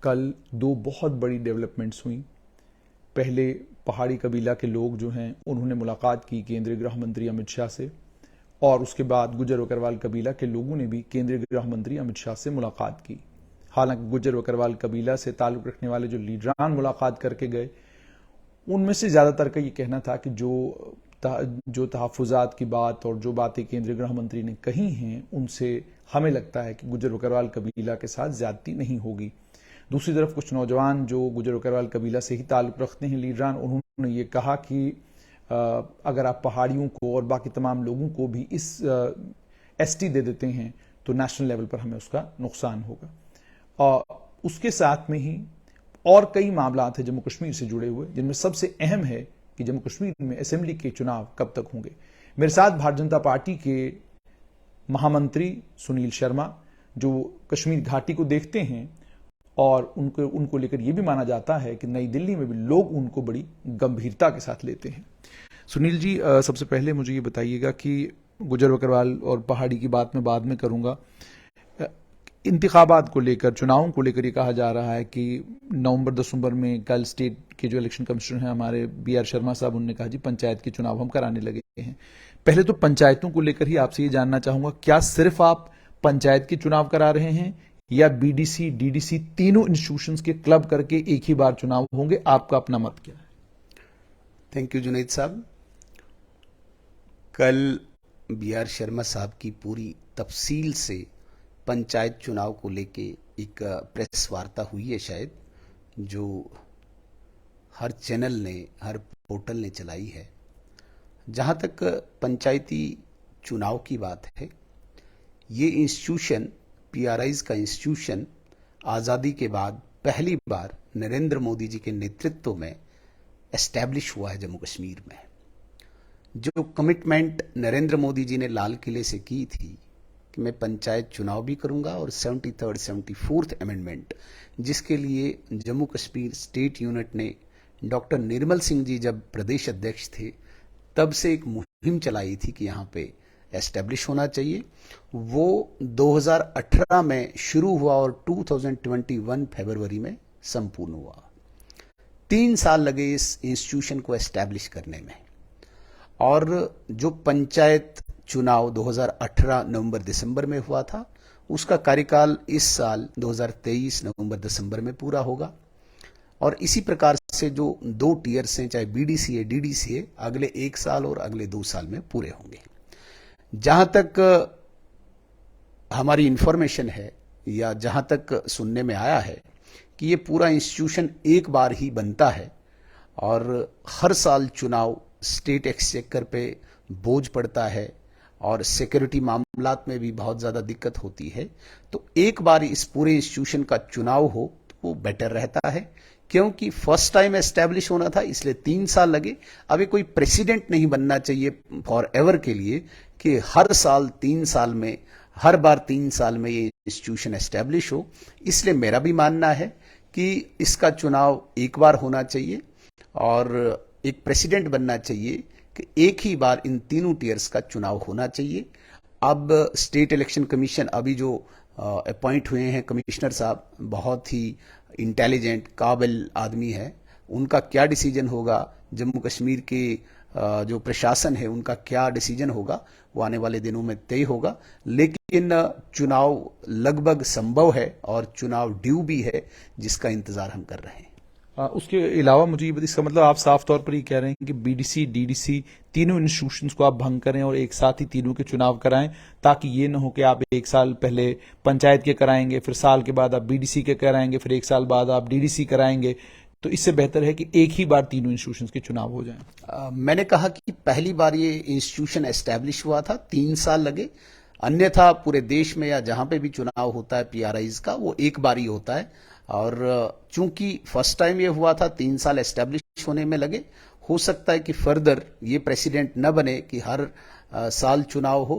कल दो बहुत बड़ी डेवलपमेंट्स हुई। पहले पहाड़ी कबीला के लोग जो हैं उन्होंने मुलाकात की केंद्रीय गृह मंत्री अमित शाह से, और उसके बाद गुजर बकरवाल कबीला के लोगों ने भी केंद्रीय गृह मंत्री अमित शाह से मुलाकात की। हालांकि गुजर बकरवाल कबीला से ताल्लुक रखने वाले जो लीडरान मुलाकात करके गए, उनमें से ज़्यादातर का ये कहना था कि जो तहफ़्फ़ुज़ात की बात और जो बातें केंद्रीय गृह मंत्री ने कही हैं, उनसे हमें लगता है कि गुजर बकरवाल कबीला के साथ ज़्यादती नहीं होगी। दूसरी तरफ कुछ नौजवान जो गुजर बकरवाल कबीला से ही ताल्लुक़ रखते हैं, लीडरान, उन्होंने ये कहा कि अगर आप पहाड़ियों को और बाकी तमाम लोगों को भी इस एसटी दे देते हैं तो नेशनल लेवल पर हमें उसका नुकसान होगा। और उसके साथ में ही और कई मामला हैं जम्मू कश्मीर से जुड़े हुए, जिनमें सबसे अहम है कि जम्मू कश्मीर में असेंबली के चुनाव कब तक होंगे। मेरे साथ भारतीय जनता पार्टी के महामंत्री सुनील शर्मा, जो कश्मीर घाटी को देखते हैं, और उनको लेकर यह भी माना जाता है कि नई दिल्ली में भी लोग उनको बड़ी गंभीरता के साथ लेते हैं। सुनील जी, सबसे पहले मुझे ये बताइएगा कि गुजर बकरवाल और पहाड़ी की बात मैं बाद में करूंगा। इंतखाबात को लेकर, चुनावों को लेकर ये कहा जा रहा है कि नवंबर-दिसंबर में कल स्टेट के जो इलेक्शन कमिश्नर हैं हमारे BR शर्मा साहब, उन्होंने कहा जी पंचायत के चुनाव हम कराने लगे हैं। पहले तो पंचायतों को लेकर ही आपसे ये जानना चाहूंगा, क्या सिर्फ आप पंचायत के चुनाव करा रहे हैं या BDC, DDC तीनों इंस्टीट्यूशंस के क्लब करके एक ही बार चुनाव होंगे? आपका अपना मत क्या है? थैंक यू जुनैद साहब। कल BR शर्मा साहब की पूरी तफसील से पंचायत चुनाव को लेके एक प्रेस वार्ता हुई है शायद, जो हर चैनल ने, हर पोर्टल ने चलाई है। जहाँ तक पंचायती चुनाव की बात है, ये इंस्टीट्यूशन, PRIs का इंस्टीट्यूशन आज़ादी के बाद पहली बार नरेंद्र मोदी जी के नेतृत्व में एस्टैब्लिश हुआ है जम्मू कश्मीर में। जो कमिटमेंट नरेंद्र मोदी जी ने लाल किले से की थी कि मैं पंचायत चुनाव भी करूंगा, और 73rd 74th अमेंडमेंट, जिसके लिए जम्मू कश्मीर स्टेट यूनिट ने डॉक्टर निर्मल सिंह जी जब प्रदेश अध्यक्ष थे तब से एक मुहिम चलाई थी कि यहाँ पे एस्टेब्लिश होना चाहिए, वो 2018 में शुरू हुआ और 2021 फरवरी में संपूर्ण हुआ। 3 साल लगे इस इंस्टीट्यूशन को एस्टेब्लिश करने में। और जो पंचायत चुनाव 2018 नवंबर-दिसंबर में हुआ था, उसका कार्यकाल इस साल 2023 नवंबर-दिसंबर में पूरा होगा। और इसी प्रकार से जो 2 टीयर्स हैं, चाहे BDC है, DDC है, अगले 1 साल और अगले 2 साल में पूरे होंगे। जहां तक हमारी इंफॉर्मेशन है या जहां तक सुनने में आया है कि ये पूरा इंस्टीट्यूशन एक बार ही बनता है और हर साल चुनाव स्टेट एक्सचेकर पे बोझ पड़ता है और सिक्योरिटी मामलात में भी बहुत ज़्यादा दिक्कत होती है, तो एक बार इस पूरे इंस्टीट्यूशन का चुनाव हो तो वो बेटर रहता है। क्योंकि फर्स्ट टाइम एस्टैब्लिश होना था, इसलिए 3 साल लगे। अभी कोई प्रेसिडेंट नहीं बनना चाहिए फॉर एवर के लिए कि हर साल 3 साल में, हर बार 3 साल में ये इंस्टीट्यूशन एस्टैब्लिश हो। इसलिए मेरा भी मानना है कि इसका चुनाव एक बार होना चाहिए और एक प्रेसिडेंट बनना चाहिए कि एक ही बार इन तीनों टीयर्स का चुनाव होना चाहिए। अब स्टेट इलेक्शन कमीशन अभी जो अपॉइंट हुए हैं कमिश्नर साहब, बहुत ही इंटेलिजेंट, काबिल आदमी है। उनका क्या डिसीजन होगा, जम्मू कश्मीर के जो प्रशासन है उनका क्या डिसीजन होगा, वो आने वाले दिनों में तय होगा। लेकिन चुनाव लगभग संभव है और चुनाव ड्यू भी है, जिसका इंतजार हम कर रहे हैं। उसके अलावा मुझे ये इसका मतलब आप साफ तौर पर ये कह रहे हैं कि BDC, DDC तीनों इंस्टीट्यूशंस को आप भंग करें और एक साथ ही तीनों के चुनाव कराएं, ताकि ये ना हो कि आप एक साल पहले पंचायत के कराएंगे, फिर साल के बाद आप BDC के कराएंगे, फिर 1 साल बाद आप DDC कराएंगे। तो इससे बेहतर है कि एक ही बार तीनों इंस्टीट्यूशंस के चुनाव हो जाएं। मैंने कहा कि पहली बार ये इंस्टीट्यूशन एस्टैब्लिश हुआ था, 3 साल लगे। अन्यथा पूरे देश में या जहां पे भी चुनाव होता है PRIs का, वो एक बार ही होता है। और चूंकि फर्स्ट टाइम ये हुआ था, 3 साल एस्टैब्लिश होने में लगे। हो सकता है कि फर्दर ये प्रेसिडेंट न बने कि हर साल चुनाव हो।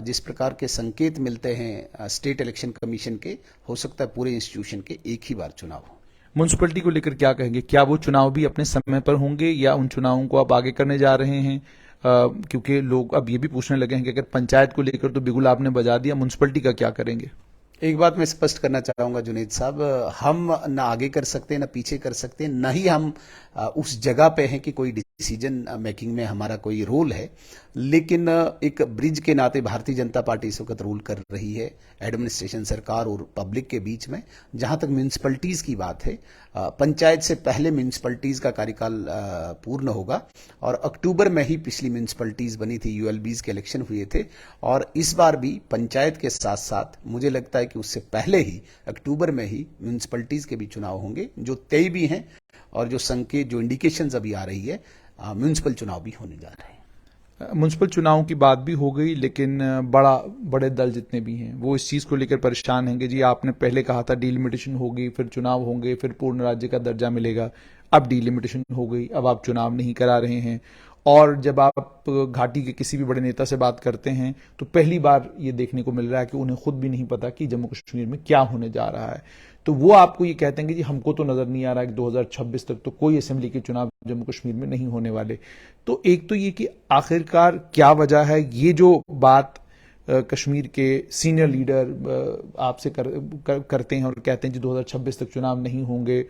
जिस प्रकार के संकेत मिलते हैं स्टेट इलेक्शन कमीशन के, हो सकता है पूरे इंस्टीट्यूशन के एक ही बार चुनाव हो। म्युनिसिपैलिटी को लेकर क्या कहेंगे? क्या वो चुनाव भी अपने समय पर होंगे या उन चुनावों को आप आगे करने जा रहे हैं? क्योंकि लोग अब ये भी पूछने लगे हैं कि अगर पंचायत को लेकर तो बिगुल आपने बजा दिया, म्युनिसिपैलिटी का क्या करेंगे? एक बात मैं स्पष्ट करना चाहूंगा जुनेद साहब, हम ना आगे कर सकते ना पीछे कर सकते, ना ही हम उस जगह पे हैं कि कोई डिसीजन मेकिंग में हमारा कोई रोल है। लेकिन एक ब्रिज के नाते भारतीय जनता पार्टी इस वक्त रोल कर रही है एडमिनिस्ट्रेशन, सरकार और पब्लिक के बीच में। जहां तक म्यूनिसिपैलिटीज की बात है, पंचायत से पहले म्यूनिसिपैलिटीज का कार्यकाल पूर्ण होगा और अक्टूबर में ही पिछली म्यूनिसिपैलिटीज बनी थी, यूएलबीज के इलेक्शन हुए थे। और इस बार भी पंचायत के साथ साथ मुझे लगता है कि उससे पहले ही अक्टूबर में ही म्यूनिसिपैलिटीज के भी चुनाव होंगे, जो तय भी हैं और जो संकेत, जो इंडिकेशंस अभी आ रही है, म्यूनिसिपल चुनाव भी होने जा रहे हैं। म्युनिसिपल चुनाव की बात भी हो गई, लेकिन बड़े दल जितने भी हैं वो इस चीज़ को लेकर परेशान हैं कि जी आपने पहले कहा था डिलिमिटेशन होगी, फिर चुनाव होंगे, फिर पूर्ण राज्य का दर्जा मिलेगा। अब डिलिमिटेशन हो गई, अब आप चुनाव नहीं करा रहे हैं। और जब आप घाटी के किसी भी बड़े नेता से बात करते हैं तो पहली बार ये देखने को मिल रहा है कि उन्हें खुद भी नहीं पता कि जम्मू कश्मीर में क्या होने जा रहा है। तो वो आपको ये कहते हैं कि जी हमको तो नजर नहीं आ रहा है कि 2026 तक तो कोई असेंबली के चुनाव जम्मू कश्मीर में नहीं होने वाले। तो एक तो ये कि आखिरकार क्या वजह है, ये जो बात कश्मीर के सीनियर लीडर आपसे करते हैं और कहते हैं जी 2026 तक चुनाव नहीं होंगे,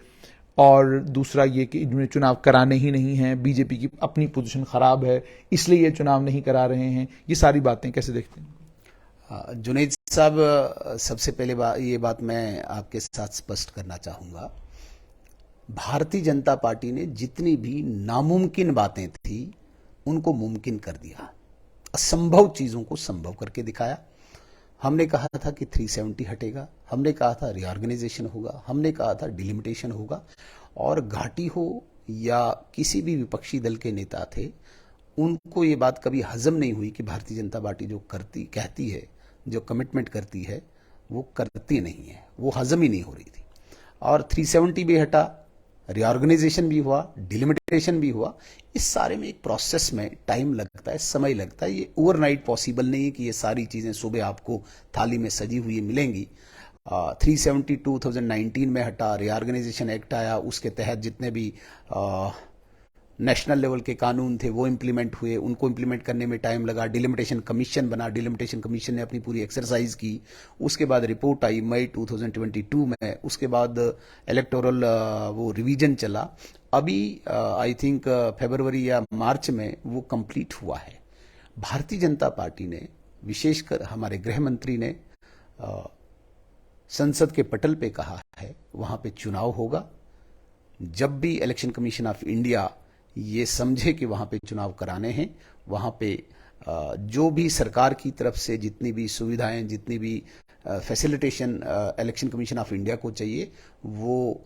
और दूसरा ये कि इन्होंने चुनाव कराने ही नहीं हैं, बीजेपी की अपनी पोजीशन खराब है इसलिए ये चुनाव नहीं करा रहे हैं, ये सारी बातें कैसे देखते हैं? जुनेद साहब, सबसे पहले ये बात मैं आपके साथ स्पष्ट करना चाहूंगा। भारतीय जनता पार्टी ने जितनी भी नामुमकिन बातें थी उनको मुमकिन कर दिया, असंभव चीजों को संभव करके दिखाया। हमने कहा था कि 370 हटेगा, हमने कहा था रिऑर्गेनाइजेशन होगा, हमने कहा था डिलिमिटेशन होगा। और घाटी हो या किसी भी विपक्षी दल के नेता थे, उनको ये बात कभी हजम नहीं हुई कि भारतीय जनता पार्टी जो कहती है, जो कमिटमेंट करती है, वो करती नहीं है, वो हजम ही नहीं हो रही थी। और 370 भी हटा, रिऑर्गेनाइजेशन भी हुआ, डिलिमिटेशन भी हुआ। इस सारे में एक प्रोसेस में टाइम लगता है, समय लगता है। ये ओवरनाइट पॉसिबल नहीं है कि ये सारी चीजें सुबह आपको थाली में सजी हुई मिलेंगी। 370 2019 में हटा, रिऑर्गेनाइजेशन एक्ट आया, उसके तहत जितने भी नेशनल लेवल के कानून थे वो इम्प्लीमेंट हुए, उनको इम्प्लीमेंट करने में टाइम लगा। डिलिमिटेशन कमीशन बना, डिलिमिटेशन कमीशन ने अपनी पूरी एक्सरसाइज की। उसके बाद रिपोर्ट आई मई 2022 में, उसके बाद इलेक्टोरल वो रिवीजन चला। अभी आई थिंक फरवरी या मार्च में वो कंप्लीट हुआ है। भारतीय जनता पार्टी ने, विशेषकर हमारे गृह मंत्री ने संसद के पटल पे कहा है वहां पे चुनाव होगा। जब भी इलेक्शन कमीशन ऑफ इंडिया ये समझे कि वहां पे चुनाव कराने हैं, वहां पे जो भी सरकार की तरफ से जितनी भी सुविधाएं, जितनी भी facilitation election commission of India को चाहिए, वो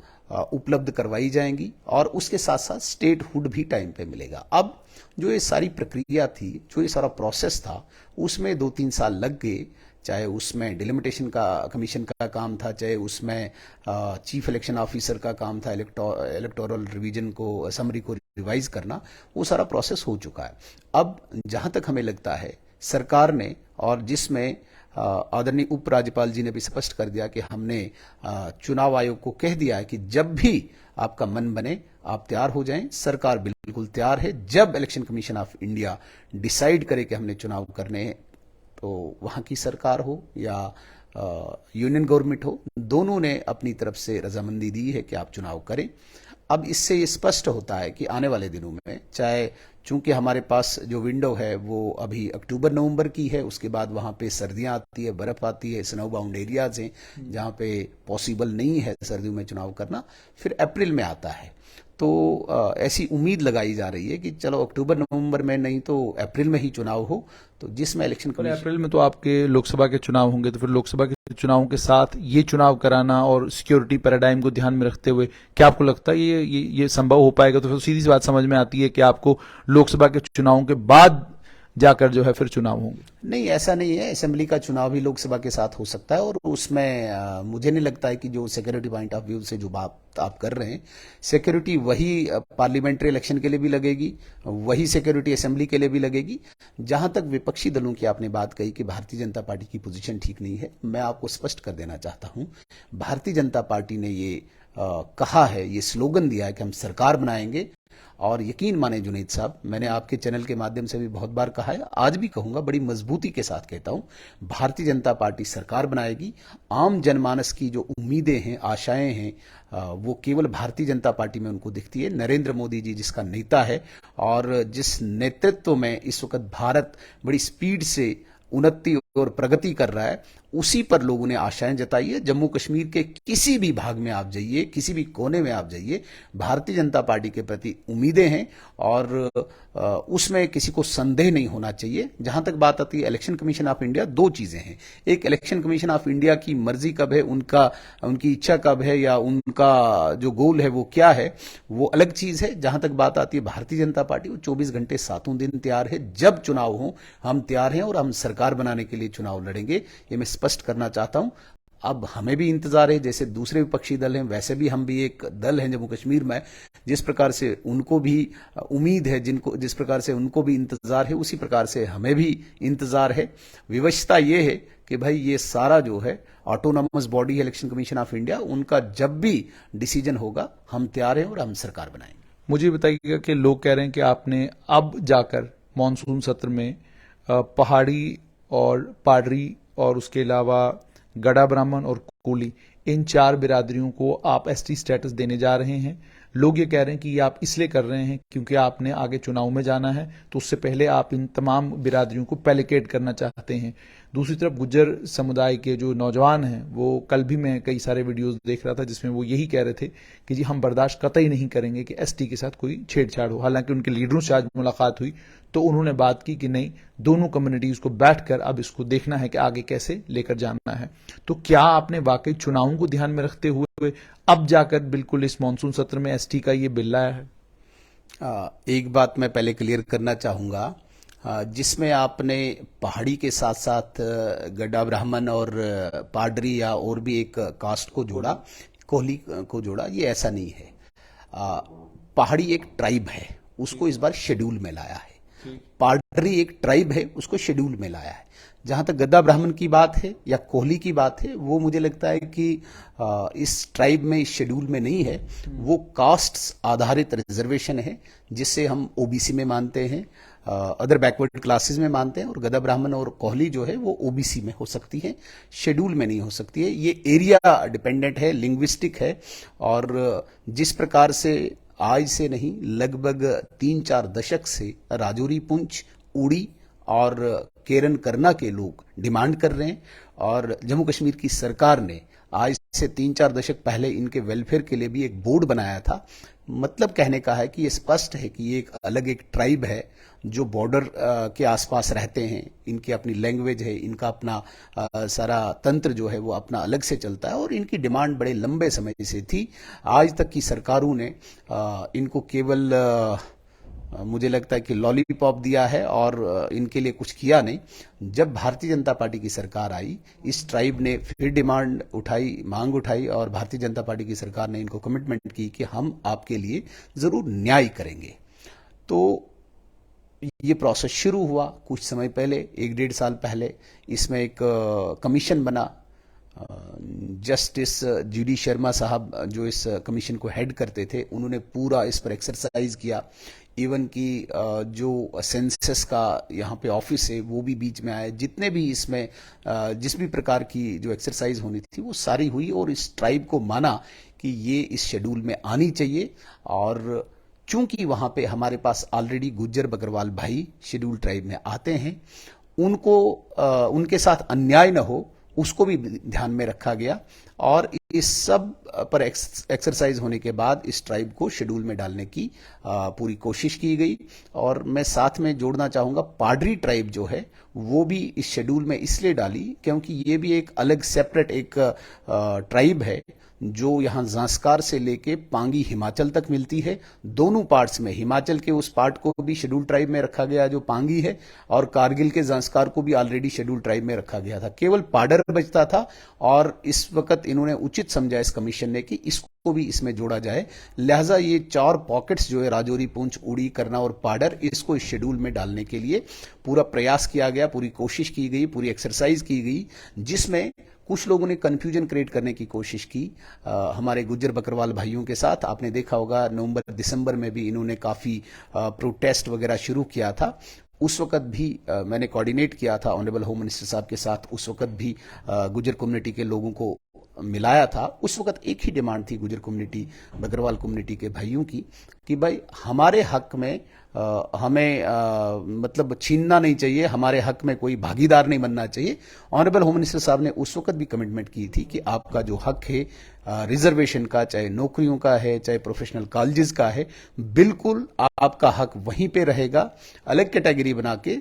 उपलब्ध करवाई जाएंगी। और उसके साथ साथ स्टेट हुड भी टाइम पे मिलेगा। अब जो ये सारी प्रक्रिया थी, जो ये सारा प्रोसेस था, उसमें 2-3 साल लग गए। चाहे उसमें डिलिमिटेशन का कमीशन का काम था, चाहे उसमें चीफ इलेक्शन ऑफिसर का काम था, इलेक्टोरल रिवीजन को, समरी को रिवाइज करना, वो सारा प्रोसेस हो चुका है। अब जहां तक हमें लगता है सरकार ने, और जिसमें आदरणीय उपराज्यपाल जी ने भी स्पष्ट कर दिया कि हमने चुनाव आयोग को कह दिया है कि जब भी आपका मन बने आप तैयार हो जाएं। सरकार बिल्कुल तैयार है। जब election commission of India decide करे कि हमने चुनाव करने हैं, तो वहां की सरकार हो या यूनियन गवर्नमेंट हो, दोनों ने अपनी तरफ से रजामंदी दी है कि आप चुनाव करें। अब इससे ये स्पष्ट होता है कि आने वाले दिनों में, चाहे चूंकि हमारे पास जो विंडो है वो अभी अक्टूबर नवंबर की है, उसके बाद वहां पे सर्दियां आती है, बर्फ आती है, स्नो बाउंड एरियाज हैं जहां पे पॉसिबल नहीं है सर्दियों में चुनाव करना, फिर अप्रैल में आता है। तो ऐसी उम्मीद लगाई जा रही है कि चलो अक्टूबर नवंबर में नहीं तो अप्रैल में ही चुनाव हो, तो जिसमें इलेक्शन कमीशन। अप्रैल में तो आपके लोकसभा के चुनाव होंगे, तो फिर लोकसभा के चुनावों के साथ ये चुनाव कराना और सिक्योरिटी पैराडाइम को ध्यान में रखते हुए क्या आपको लगता है ये संभव हो पाएगा? तो फिर सीधी सी बात समझ में आती है कि आपको लोकसभा के चुनावों के बाद जाकर जो है फिर चुनाव होंगे। नहीं, ऐसा नहीं है। असेंबली का चुनाव भी लोकसभा के साथ हो सकता है और उसमें मुझे नहीं लगता है कि जो सिक्योरिटी पॉइंट ऑफ व्यू से जो बात आप कर रहे हैं, सिक्योरिटी वही पार्लियामेंट्री इलेक्शन के लिए भी लगेगी, वही सिक्योरिटी असेंबली के लिए भी लगेगी। जहां तक विपक्षी दलों की आपने बात कही कि भारतीय जनता पार्टी की पोजीशन ठीक नहीं है, मैं आपको स्पष्ट कर देना चाहता हूं। भारतीय जनता पार्टी ने ये कहा है, ये स्लोगन दिया है कि हम सरकार बनाएंगे और यकीन माने जुनैद साहब, मैंने आपके चैनल के माध्यम से भी बहुत बार कहा है, आज भी कहूंगा, बड़ी मजबूती के साथ कहता हूं, भारतीय जनता पार्टी सरकार बनाएगी। आम जनमानस की जो उम्मीदें हैं, आशाएं हैं, वो केवल भारतीय जनता पार्टी में उनको दिखती है। नरेंद्र मोदी जी जिसका नेता है और जिस नेतृत्व में इस वक्त भारत बड़ी स्पीड से उन्नति और प्रगति कर रहा है, उसी पर लोगों ने आशाएं जताई है। जम्मू कश्मीर के किसी भी भाग में आप जाइए, किसी भी कोने में आप जाइए, भारतीय जनता पार्टी के प्रति उम्मीदें हैं और उसमें किसी को संदेह नहीं होना चाहिए। जहां तक बात आती है इलेक्शन कमीशन ऑफ इंडिया, दो चीजें हैं। एक, इलेक्शन कमीशन ऑफ इंडिया की मर्जी कब है, उनकी इच्छा कब है, या उनका जो गोल है वो क्या है, वो अलग चीज है। जहां तक बात आती है भारतीय जनता पार्टी, वो 24 घंटे सातों दिन तैयार है। जब चुनाव हो हम तैयार हैं और हम सरकार बनाने के लिए चुनाव लड़ेंगे, ये मैं स्पष्ट करना चाहता हूं। अब हमें भी इंतजार है, जैसे दूसरे विपक्षी दल हैं वैसे भी हम भी एक दल हैं जम्मू कश्मीर में। जिस प्रकार से उनको भी उम्मीद है, जिस प्रकार से उनको भी इंतजार है, उसी प्रकार से हमें भी इंतजार है। विवशता ये है कि भाई ये सारा जो है ऑटोनॉमस बॉडी है इलेक्शन कमीशन ऑफ इंडिया, उनका जब भी डिसीजन होगा हम तैयार हैं और हम सरकार बनाएंगे। मुझे बताइएगा कि लोग कह रहे हैं कि आपने अब जाकर मॉनसून सत्र में पहाड़ी और पाडरी और उसके अलावा गड़ा ब्राह्मण और कोली, इन 4 बिरादरियों को आप एसटी स्टेटस देने जा रहे हैं। लोग ये कह रहे हैं कि ये आप इसलिए कर रहे हैं क्योंकि आपने आगे चुनाव में जाना है, तो उससे पहले आप इन तमाम बिरादरियों को पेलिकेट करना चाहते हैं। दूसरी तरफ गुज्जर समुदाय के जो नौजवान हैं, वो कल भी मैं कई सारे वीडियोस देख रहा था जिसमें वो यही कह रहे थे कि जी हम बर्दाश्त कतई नहीं करेंगे कि एसटी के साथ कोई छेड़छाड़ हो। हालांकि उनके लीडरों से आज मुलाकात हुई तो उन्होंने बात की कि नहीं, दोनों कम्युनिटीज को बैठकर अब इसको देखना है कि आगे कैसे लेकर जाना है। तो क्या आपने वाकई चुनावों को ध्यान में रखते हुए अब जाकर बिल्कुल इस मॉनसून सत्र में एसटी का ये बिल लाया है? एक बात मैं पहले क्लियर करना चाहूंगा, जिसमें आपने पहाड़ी के साथ साथ गड्ढा ब्राह्मण और पाडरी या और भी एक कास्ट को जोड़ा, कोहली को जोड़ा, ये ऐसा नहीं है। पहाड़ी एक ट्राइब है, उसको इस बार शेड्यूल में लाया है। पाडरी एक ट्राइब है, उसको शेड्यूल में लाया है। जहां तक गद्दा ब्राह्मण की बात है या कोहली की बात है, वो मुझे लगता है कि इस ट्राइब में, इस शेड्यूल में नहीं है। वो कास्ट आधारित रिजर्वेशन है जिसे हम ओबीसी में मानते हैं, अदर बैकवर्ड क्लासेस में मानते हैं, और गद्दा ब्राह्मण और कोहली जो है वो ओबीसी में हो सकती है, शेड्यूल में नहीं हो सकती है। ये एरिया डिपेंडेंट है, लिंग्विस्टिक है। और जिस प्रकार से आज से नहीं, लगभग 3-4 दशक से राजौरी, पुंछ, उड़ी और केरन करना के लोग डिमांड कर रहे हैं, और जम्मू कश्मीर की सरकार ने आज से 3-4 दशक पहले इनके वेलफेयर के लिए भी एक बोर्ड बनाया था। मतलब कहने का है कि ये स्पष्ट है कि ये एक अलग एक ट्राइब है जो बॉर्डर के आसपास रहते हैं, इनकी अपनी लैंग्वेज है, इनका अपना सारा तंत्र जो है वो अपना अलग से चलता है, और इनकी डिमांड बड़े लंबे समय से थी। आज तक की सरकारों ने इनको केवल मुझे लगता है कि लॉलीपॉप दिया है और इनके लिए कुछ किया नहीं। जब भारतीय जनता पार्टी की सरकार आई, इस ट्राइब ने फिर डिमांड उठाई, मांग उठाई, और भारतीय जनता पार्टी की सरकार ने इनको कमिटमेंट की कि हम आपके लिए जरूर न्याय करेंगे। तो ये प्रोसेस शुरू हुआ कुछ समय पहले, 1-1.5 साल पहले। इसमें एक कमीशन बना, जस्टिस जीडी शर्मा साहब जो इस कमीशन को हेड करते थे, उन्होंने पूरा इस पर एक्सरसाइज किया। इवन की जो सेंसस का यहाँ पे ऑफिस है वो भी बीच में आए। जितने भी इसमें जिस भी प्रकार की जो एक्सरसाइज होनी थी वो सारी हुई, और इस ट्राइब को माना कि ये इस शेड्यूल में आनी चाहिए। और चूंकि वहां पे हमारे पास ऑलरेडी गुज्जर बकरवाल भाई शेड्यूल ट्राइब में आते हैं, उनको उनके साथ अन्याय न हो उसको भी ध्यान में रखा गया, और इस सब पर एक्सरसाइज होने के बाद इस ट्राइब को शेड्यूल में डालने की पूरी कोशिश की गई। और मैं साथ में जोड़ना चाहूंगा, पाडरी ट्राइब जो है वो भी इस शेड्यूल में इसलिए डाली क्योंकि ये भी एक अलग सेपरेट एक ट्राइब है जो यहाँ जांस्कार से लेके पांगी हिमाचल तक मिलती है। दोनों पार्ट्स में, हिमाचल के उस पार्ट को भी शेड्यूल ट्राइब में रखा गया जो पांगी है, और कारगिल के जांस्कार को भी ऑलरेडी शेड्यूल ट्राइब में रखा गया था। केवल पाडर बचता था, और इस वक्त इन्होंने उचित समझा इस कमीशन ने कि इसको को भी इसमें जोड़ा जाए। लिहाजा ये 4 पॉकेट्स जो है राजौरी, पुंछ, उड़ी, करना और पाडर, इसको इस शेड्यूल में डालने के लिए पूरा प्रयास किया गया, पूरी कोशिश की गई, पूरी एक्सरसाइज की गई, जिसमें कुछ लोगों ने कंफ्यूजन क्रिएट करने की कोशिश की हमारे गुज्जर बकरवाल भाइयों के साथ। आपने देखा होगा नवंबर दिसंबर में भी इन्होंने काफी प्रोटेस्ट वगैरह शुरू किया था। उस वक्त भी मैंने कोऑर्डिनेट किया था ऑनरेबल होम मिनिस्टर साहब के साथ। उस वक्त भी गुज्जर कम्युनिटी के लोगों को मिलाया था। उस वक्त एक ही डिमांड थी गुज्जर कम्युनिटी, बकरवाल कम्युनिटी के भाइयों की, कि भाई हमारे हक में हमें मतलब छीनना नहीं चाहिए, हमारे हक में कोई भागीदार नहीं बनना चाहिए। ऑनरेबल होम मिनिस्टर साहब ने उस वक्त भी कमिटमेंट की थी कि आपका जो हक है रिजर्वेशन का, चाहे नौकरियों का है, चाहे प्रोफेशनल कॉलेजेस का है, बिल्कुल आपका हक वहीं पे रहेगा। अलग कैटेगरी बना के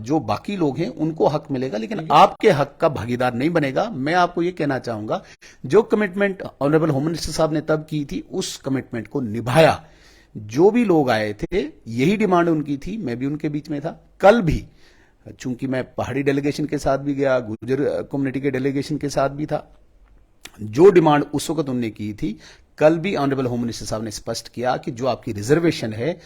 जो बाकी लोग हैं उनको हक मिलेगा, लेकिन आपके हक का भागीदार नहीं बनेगा। मैं आपको ये कहना चाहूंगा, जो कमिटमेंट ऑनरेबल होम मिनिस्टर साहब ने तब की थी, उस कमिटमेंट को निभाया। जो भी लोग आए थे यही डिमांड उनकी थी, मैं भी उनके बीच में था। कल भी चूंकि मैं पहाड़ी डेलीगेशन के साथ भी गया, गुज्जर कम्युनिटी के डेलीगेशन के साथ भी था, जो डिमांड उस वक्त उन्होंने की थी, कल भी ऑनरेबल होम मिनिस्टर साहब ने स्पष्ट किया कि जो आपकी रिजर्वेशन है,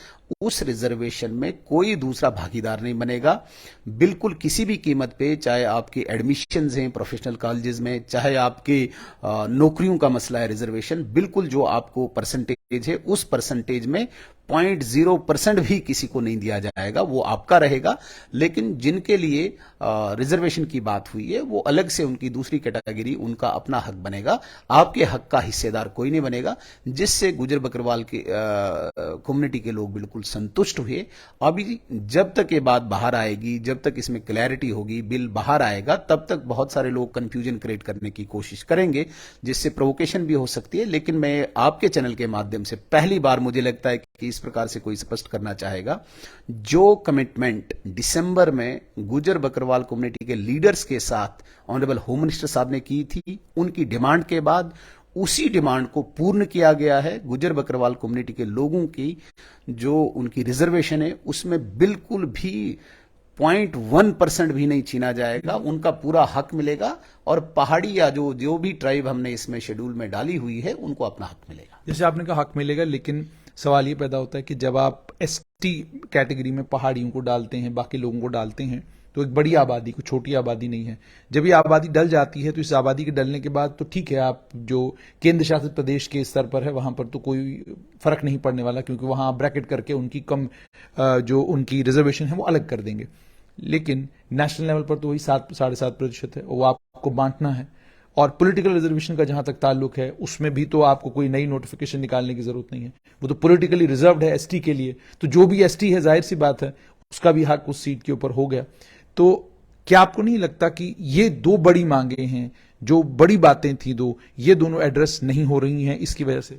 उस रिजर्वेशन में कोई दूसरा भागीदार नहीं बनेगा। बिल्कुल किसी भी कीमत पे, चाहे आपके एडमिशंस हैं प्रोफेशनल कॉलेजेस में, चाहे आपके नौकरियों का मसला है, रिजर्वेशन बिल्कुल जो आपको परसेंटेज है, उस परसेंटेज में 0.0% भी किसी को नहीं दिया जाएगा, वो आपका रहेगा। लेकिन जिनके लिए रिजर्वेशन की बात हुई है, वो अलग से उनकी दूसरी कैटेगरी, उनका अपना हक बनेगा। आपके हक का हिस्सेदार कोई नहीं बनेगा, जिससे गुजर बकरवाल के कम्युनिटी के लोग बिल्कुल संतुष्ट हुए। अभी जब तक ये बात बाहर आएगी, जब तक इसमें क्लैरिटी होगी, बिल बाहर आएगा, तब तक बहुत सारे लोग कंफ्यूजन क्रिएट करने की कोशिश करेंगे, जिससे प्रोवोकेशन भी हो सकती है। लेकिन मैं आपके चैनल के माध्यम से पहली बार मुझे लगता है कि इस प्रकार से कोई स्पष्ट करना चाहेगा, जो कमिटमेंट दिसंबर में गुजर बकरवाल कम्युनिटी के लीडर्स के साथ ऑनरेबल होम मिनिस्टर साहब ने की थी, उनकी डिमांड के बाद उसी डिमांड को पूर्ण किया गया है। गुजर बकरवाल कम्युनिटी के लोगों की जो उनकी रिजर्वेशन है, उसमें बिल्कुल भी 0.1% भी नहीं छीना जाएगा, उनका पूरा हक मिलेगा। और पहाड़ी या जो भी ट्राइब हमने इसमें शेड्यूल में डाली हुई है, उनको अपना हक मिलेगा। जैसे आपने कहा हक मिलेगा, लेकिन सवाल ये पैदा होता है कि जब आप एसटी कैटेगरी में पहाड़ियों को डालते हैं, बाकी लोगों को डालते हैं, तो एक बड़ी आबादी, कोई छोटी आबादी नहीं है। जब ये आबादी डल जाती है, तो इस आबादी के डलने के बाद तो ठीक है, आप जो केंद्र शासित प्रदेश के स्तर पर है, वहां पर तो कोई फर्क नहीं पड़ने वाला, क्योंकि वहां आप ब्रैकेट करके उनकी कम जो उनकी रिजर्वेशन है वो अलग कर देंगे। लेकिन नेशनल लेवल पर तो वही 7-7.5% है, वो आपको बांटना है। और पॉलिटिकल रिजर्वेशन का जहां तक ताल्लुक है, उसमें भी तो आपको कोई नई नोटिफिकेशन निकालने की जरूरत नहीं है, वो तो पॉलिटिकली रिजर्व्ड है एसटी के लिए। तो जो भी एसटी है, जाहिर सी बात है, उसका भी हक उस सीट के ऊपर हो गया। तो क्या आपको नहीं लगता कि ये दो बड़ी मांगे हैं, जो बड़ी बातें थी दो, ये दोनों एड्रेस नहीं हो रही हैं इसकी वजह से?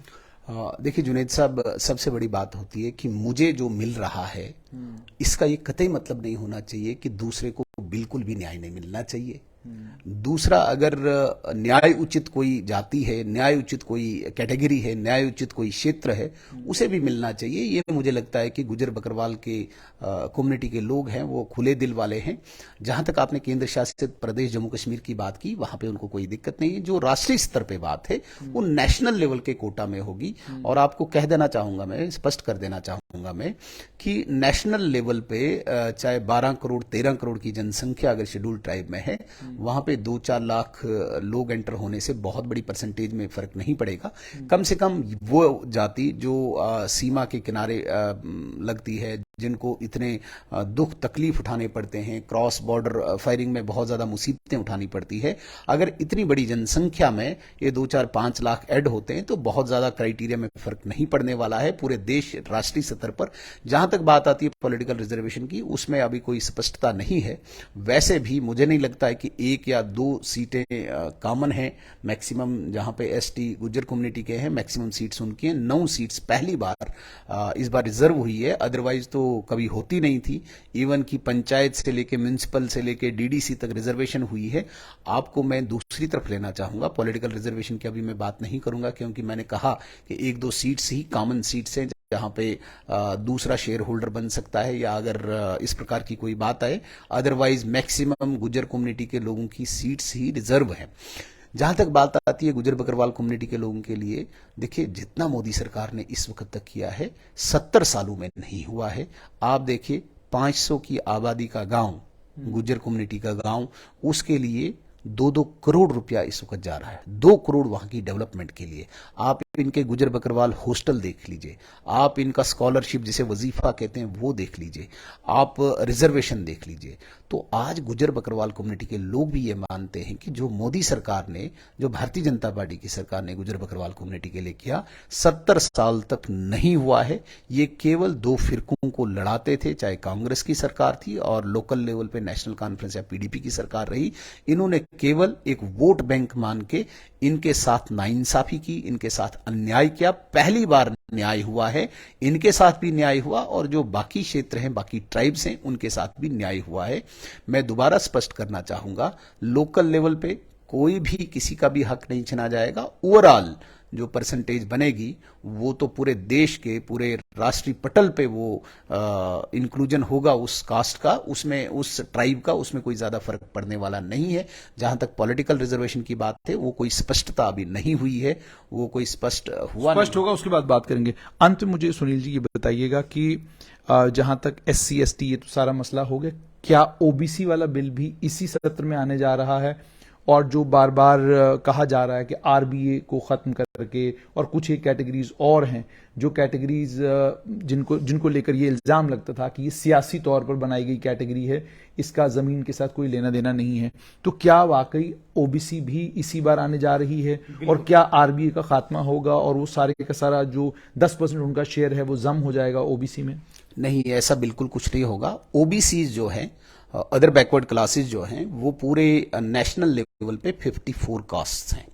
देखिए जुनैद साहब, सबसे बड़ी बात होती है कि मुझे जो मिल रहा है, इसका ये कतई मतलब नहीं होना चाहिए कि दूसरे को बिल्कुल भी न्याय नहीं मिलना चाहिए। दूसरा, अगर न्याय उचित कोई जाति है, न्याय उचित कोई कैटेगरी है, न्याय उचित कोई क्षेत्र है, उसे भी मिलना चाहिए। ये मुझे लगता है कि गुजर बकरवाल के कम्युनिटी के लोग हैं, वो खुले दिल वाले हैं। जहां तक आपने केंद्र शासित प्रदेश जम्मू कश्मीर की बात की, वहां पे उनको कोई दिक्कत नहीं है। जो राष्ट्रीय स्तर पे बात है, वो नेशनल लेवल के कोटा में होगी। और आपको कह देना चाहूंगा मैं, स्पष्ट कर देना चाहूंगा मैं, कि नेशनल लेवल पे चाहे 12 करोड़ 13 करोड़ की जनसंख्या अगर शेड्यूल ट्राइब में है, वहां पे 2-4 लाख लोग एंटर होने से बहुत बड़ी परसेंटेज में फर्क नहीं पड़ेगा। कम से कम वो जाति जो सीमा के किनारे लगती है, जिनको इतने दुख तकलीफ उठाने पड़ते हैं, क्रॉस बॉर्डर फायरिंग में बहुत ज्यादा मुसीबतें उठानी पड़ती है, अगर इतनी बड़ी जनसंख्या में ये 2-4-5 लाख ऐड होते हैं, तो बहुत ज्यादा क्राइटेरिया में फर्क नहीं पड़ने वाला है पूरे देश राष्ट्रीय स्तर पर। जहां तक बात आती है पॉलिटिकल रिजर्वेशन की, उसमें अभी कोई स्पष्टता नहीं है। वैसे भी मुझे नहीं लगता है कि 1 या 2 सीटें कॉमन है। मैक्सिमम जहां पे एसटी गुज्जर कम्युनिटी के हैं, मैक्सिमम सीट्स उनकी हैं। 9 सीट्स पहली बार इस बार रिजर्व हुई है, अदरवाइज तो कभी होती नहीं थी। इवन की पंचायत से लेके म्युनिसिपल से लेके डीडीसी तक रिजर्वेशन हुई है। आपको मैं दूसरी तरफ लेना चाहूंगा, पॉलिटिकल रिजर्वेशन की अभी मैं बात नहीं करूंगा, क्योंकि मैंने कहा कि 1-2 सीट्स ही कॉमन सीट्स हैं जहां पे दूसरा शेयर होल्डर बन सकता है, या अगर इस प्रकार की कोई बात आए। अदरवाइज मैक्सिमम गुज्जर कम्युनिटी के लोगों की सीट्स ही रिजर्व है। जहां तक बात आती है गुजर बकरवाल कम्युनिटी के लोगों के लिए, देखिए जितना मोदी सरकार ने इस वक्त तक किया है 70 सालों में नहीं हुआ है। आप देखिए 500 की आबादी का गांव, गुजर कम्युनिटी का गांव, उसके लिए 2-2 करोड़ रुपया इस वक्त जा रहा है, 2 करोड़ वहां की डेवलपमेंट के लिए। आप इनके गुजर बकरवाल हॉस्टल देख लीजिए, आप इनका स्कॉलरशिप जिसे वजीफा कहते हैं वो देख लीजिए, आप रिजर्वेशन देख लीजिए। तो आज गुजर बकरवाल कम्युनिटी के लोग भी ये मानते हैं कि जो मोदी सरकार ने, जो भारतीय जनता पार्टी की सरकार ने गुजर बकरवाल कम्युनिटी के लिए किया, 70 साल तक नहीं हुआ है। ये केवल 2 फिरकों को लड़ाते थे, चाहे कांग्रेस की सरकार थी और लोकल लेवल पे नेशनल कॉन्फ्रेंस या पीडीपी की सरकार रही। इन्होंने केवल एक वोट बैंक मान के इनके साथ नाइंसाफी की, इनके साथ अन्याय किया। पहली बार न्याय हुआ है, इनके साथ भी न्याय हुआ और जो बाकी क्षेत्र हैं, बाकी ट्राइब्स हैं, उनके साथ भी न्याय हुआ है। मैं दोबारा स्पष्ट करना चाहूंगा, लोकल लेवल पे कोई भी किसी का भी हक नहीं छीना जाएगा। ओवरऑल जो परसेंटेज बनेगी वो तो पूरे देश के, पूरे राष्ट्रीय पटल पे वो इंक्लूजन होगा उस कास्ट का, उसमें उस ट्राइब का, उसमें कोई ज्यादा फर्क पड़ने वाला नहीं है। जहां तक पॉलिटिकल रिजर्वेशन की बात है वो कोई स्पष्टता अभी नहीं हुई है, वो कोई स्पष्ट होगा उसके बाद बात करेंगे। अंत में मुझे सुनील जी ये बताइएगा कि जहां तक SC ST ये तो सारा मसला हो गया, क्या OBC वाला बिल भी इसी सत्र में आने जा रहा है? और जो बार बार कहा जा रहा है कि RBA को खत्म करके, और कुछ एक कैटेगरीज और हैं जो कैटेगरीज जिनको लेकर ये इल्जाम लगता था कि ये सियासी तौर पर बनाई गई कैटेगरी है, इसका जमीन के साथ कोई लेना देना नहीं है, तो क्या वाकई OBC भी इसी बार आने जा रही है? और क्या RBA का खात्मा होगा और वो सारे का सारा जो 10% उनका शेयर है वो जम हो जाएगा OBC में? नहीं, ऐसा बिल्कुल कुछ नहीं होगा। OBC जो है, अदर बैकवर्ड क्लासेस जो हैं, वो पूरे नेशनल लेवल पे 54 कास्ट्स हैं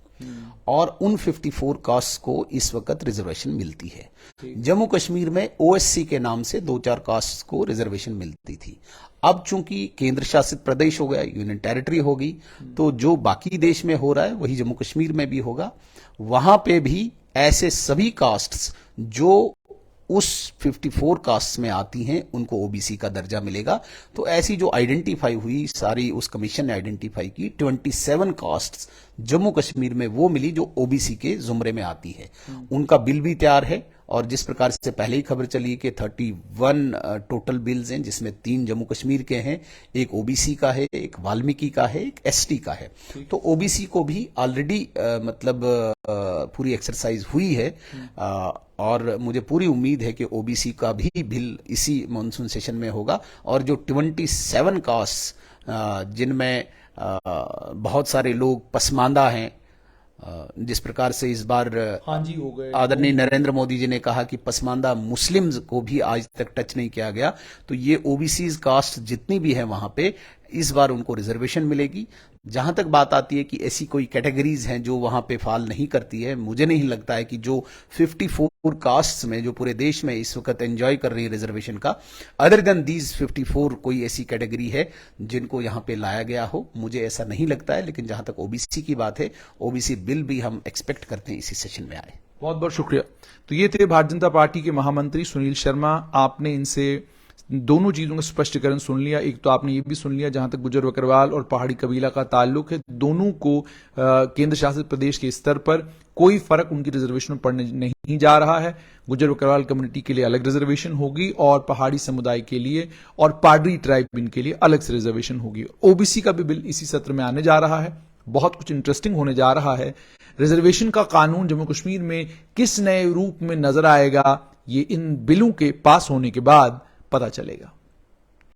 और उन 54 कास्ट को इस वक्त रिजर्वेशन मिलती है। जम्मू कश्मीर में OSC के नाम से 2-4 कास्ट को रिजर्वेशन मिलती थी। अब चूंकि केंद्र शासित प्रदेश हो गया, यूनियन टेरिटरी होगी, तो जो बाकी देश में हो रहा है वही जम्मू कश्मीर में भी होगा। वहां पे भी ऐसे सभी कास्ट्स जो उस 54 कास्ट में आती हैं उनको OBC का दर्जा मिलेगा। तो ऐसी जो आइडेंटिफाई हुई, सारी उस कमीशन ने आइडेंटिफाई की 27 कास्ट्स जम्मू कश्मीर में वो मिली जो OBC के जुमरे में आती है। उनका बिल भी तैयार है और जिस प्रकार से पहले ही खबर चली कि 31 टोटल बिल्स हैं, जिसमें 3 जम्मू कश्मीर के हैं, एक OBC का है, एक वाल्मीकि का है, एक ST का है। तो OBC को भी ऑलरेडी मतलब पूरी एक्सरसाइज हुई है और मुझे पूरी उम्मीद है कि OBC का भी बिल इसी मॉनसून सेशन में होगा। और जो 27 कास्ट जिनमें बहुत सारे लोग पसमानदा हैं, जिस प्रकार से इस बार हाँ जी हो गए, आदरणीय नरेंद्र मोदी जी ने कहा कि पसमानदा मुस्लिम्स को भी आज तक टच नहीं किया गया, तो ये OBC's कास्ट जितनी भी है वहां पे इस बार उनको रिजर्वेशन मिलेगी। जहां तक बात आती है कि ऐसी कोई कैटेगरीज हैं जो वहां पे फॉल नहीं करती है, मुझे नहीं लगता है कि जो 54 कास्ट्स में जो पूरे देश में इस वक्त एंजॉय कर रही है रिजर्वेशन का, अदर देन दीज 54 कोई ऐसी कैटेगरी है जिनको यहां पे लाया गया हो, मुझे ऐसा नहीं लगता है। लेकिन जहां तक OBC की बात है, OBC बिल भी हम एक्सपेक्ट करते हैं इसी सेशन में आए। बहुत बहुत शुक्रिया। तो ये थे भारतीय जनता पार्टी के महामंत्री सुनील शर्मा। आपने इनसे दोनों चीजों का स्पष्टीकरण सुन लिया। एक तो आपने ये भी सुन लिया जहां तक गुजर बकरवाल और पहाड़ी कबीला का ताल्लुक है, दोनों को केंद्र शासित प्रदेश के स्तर पर कोई फर्क उनकी रिजर्वेशन में पड़ने नहीं जा रहा है। गुजर बकरवाल कम्युनिटी के लिए अलग रिजर्वेशन होगी और पहाड़ी समुदाय के लिए और पाडरी ट्राइब इनके लिए अलग से रिजर्वेशन होगी। OBC का भी बिल इसी सत्र में आने जा रहा है। बहुत कुछ इंटरेस्टिंग होने जा रहा है। रिजर्वेशन का कानून जम्मू कश्मीर में किस नए रूप में नजर आएगा, ये इन बिलों के पास होने के बाद पता चलेगा।